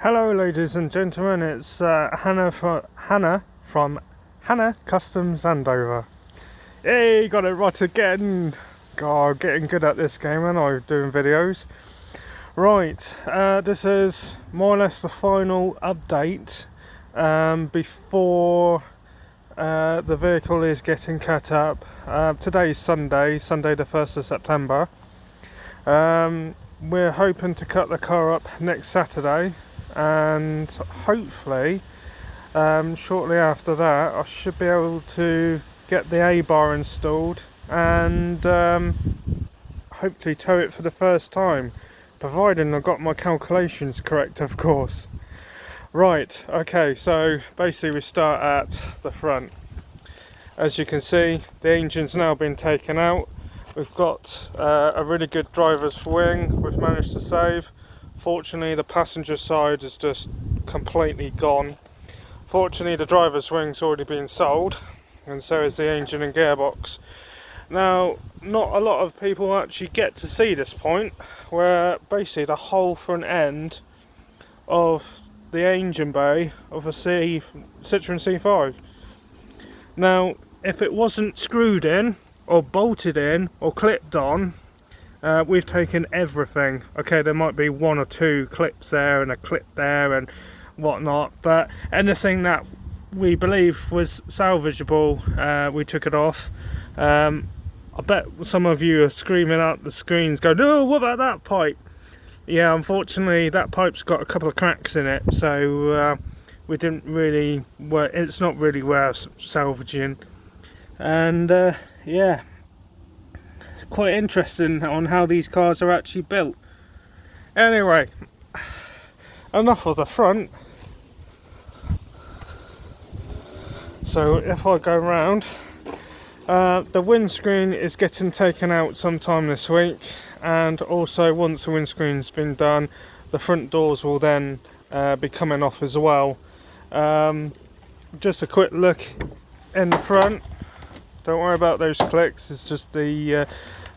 Hello ladies and gentlemen, it's Hannah from Hannah Customs Andover. Hey, got it right again. God, getting good at this game and I'm doing videos. Right, this is more or less the final update before the vehicle is getting cut up. Today's Sunday the 1st of September. We're hoping to cut the car up next Saturday, and hopefully shortly after that I should be able to get the A-bar installed and hopefully tow it for the first time, providing I've got my calculations correct, of course. Right, okay, so basically we start at the front. As you can see, the engine's now been taken out. We've got a really good driver's wing we've managed to save. Fortunately, the passenger side is just completely gone. Fortunately, the driver's wing's already been sold, and so is the engine and gearbox. Now, not a lot of people actually get to see this point, where basically the whole front end of the engine bay of a Citroen C5. Now, if it wasn't screwed in, or bolted in, or clipped on, we've taken everything. Okay, there might be one or two clips there and a clip there and whatnot, but anything that we believe was salvageable, we took it off. I bet some of you are screaming out the screens going, "No, what about that pipe?" Yeah, unfortunately that pipe's got a couple of cracks in it, so we didn't really it's not really worth salvaging. And yeah, it's quite interesting on how these cars are actually built. Anyway, enough of the front. So if I go round, the windscreen is getting taken out sometime this week, and also once the windscreen's been done, the front doors will then be coming off as well. Just a quick look in the front. Don't worry about those clicks, it's just the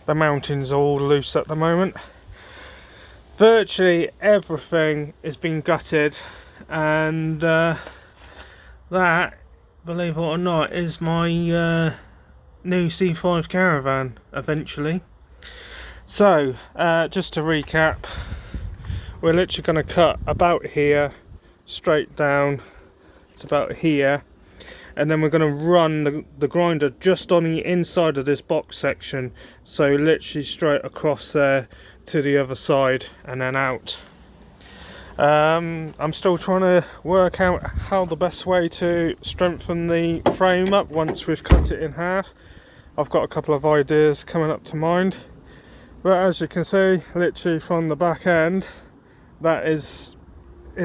mounting's all loose at the moment. Virtually everything has been gutted, and that, believe it or not, is my new C5 Caravan eventually. So just to recap, we're literally going to cut about here straight down to about here, and then we're going to run the grinder just on the inside of this box section, so literally straight across there to the other side and then out. I'm still trying to work out how the best way to strengthen the frame up once we've cut it in half. I've got a couple of ideas coming up to mind, but as you can see, literally from the back end, that is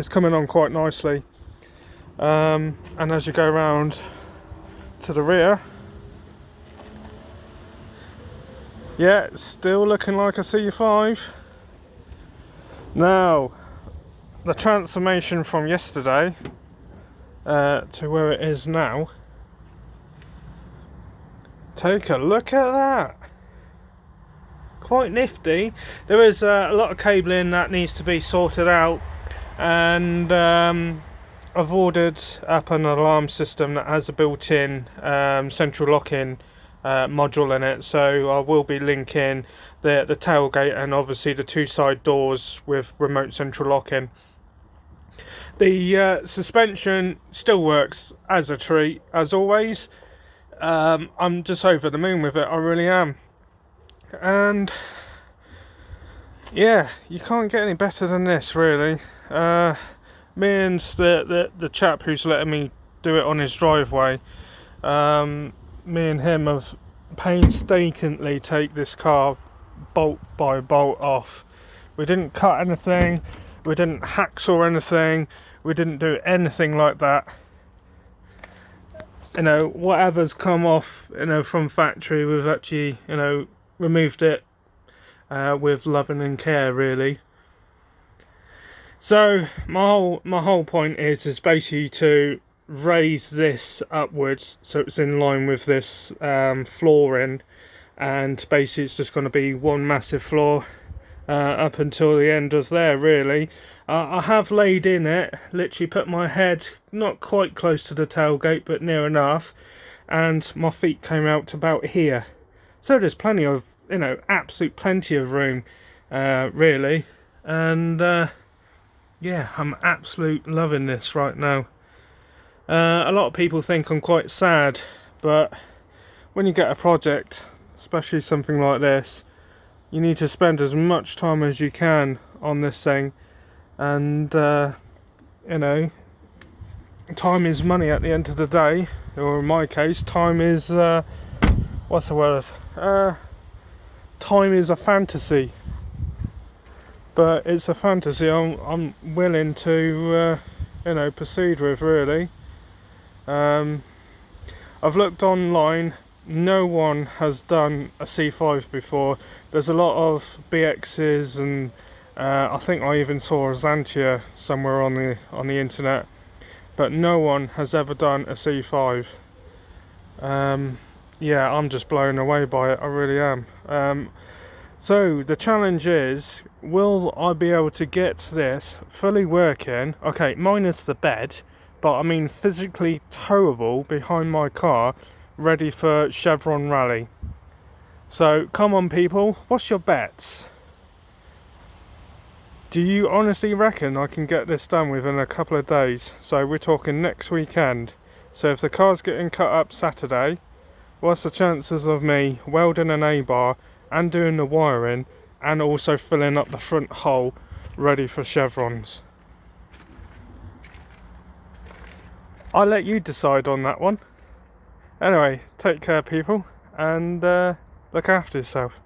coming on quite nicely. And as you go around to the rear, yeah, it's still looking like a C5. Now, the transformation from yesterday to where it is now, take a look at that. Quite nifty. There is a lot of cabling that needs to be sorted out, and I've ordered up an alarm system that has a built-in central lock-in module in it, so I will be linking the tailgate and obviously the two side doors with remote central lock-in. The suspension still works as a treat, as always. I'm just over the moon with it, I really am. And yeah, you can't get any better than this, really. Me and the chap who's letting me do it on his driveway, me and him have painstakingly take this car bolt by bolt off. We didn't cut anything, we didn't hacksaw anything, we didn't do anything like that. You know, whatever's come off, you know, from factory, we've actually, you know, removed it with loving and care, really. So my whole point is basically to raise this upwards so it's in line with this flooring, and basically it's just going to be one massive floor, up until the end was there, really. I have laid in it, literally put my head not quite close to the tailgate but near enough, and my feet came out to about here. So there's plenty of, absolute plenty of room, really. And yeah, I'm absolutely loving this right now. A lot of people think I'm quite sad, but when you get a project, especially something like this, you need to spend as much time as you can on this thing. And time is money at the end of the day, or in my case, time is what's the word? Time is a fantasy, but it's a fantasy I'm willing to proceed with, really. I've looked online. No one has done a C5 before. There's a lot of BXs, and I think I even saw a Xantia somewhere on the internet, but no one has ever done a C5. Yeah, I'm just blown away by it. I really am. So the challenge is, will I be able to get this fully working? Okay, minus the bed, but I mean physically towable behind my car, ready for Chevron Rally. So come on, people, what's your bets? Do you honestly reckon I can get this done within a couple of days? So we're talking next weekend. So if the car's getting cut up Saturday, what's the chances of me welding an A-bar and doing the wiring and also filling up the front hole ready for chevrons? I'll let you decide on that one. Anyway, take care, people, and look after yourself.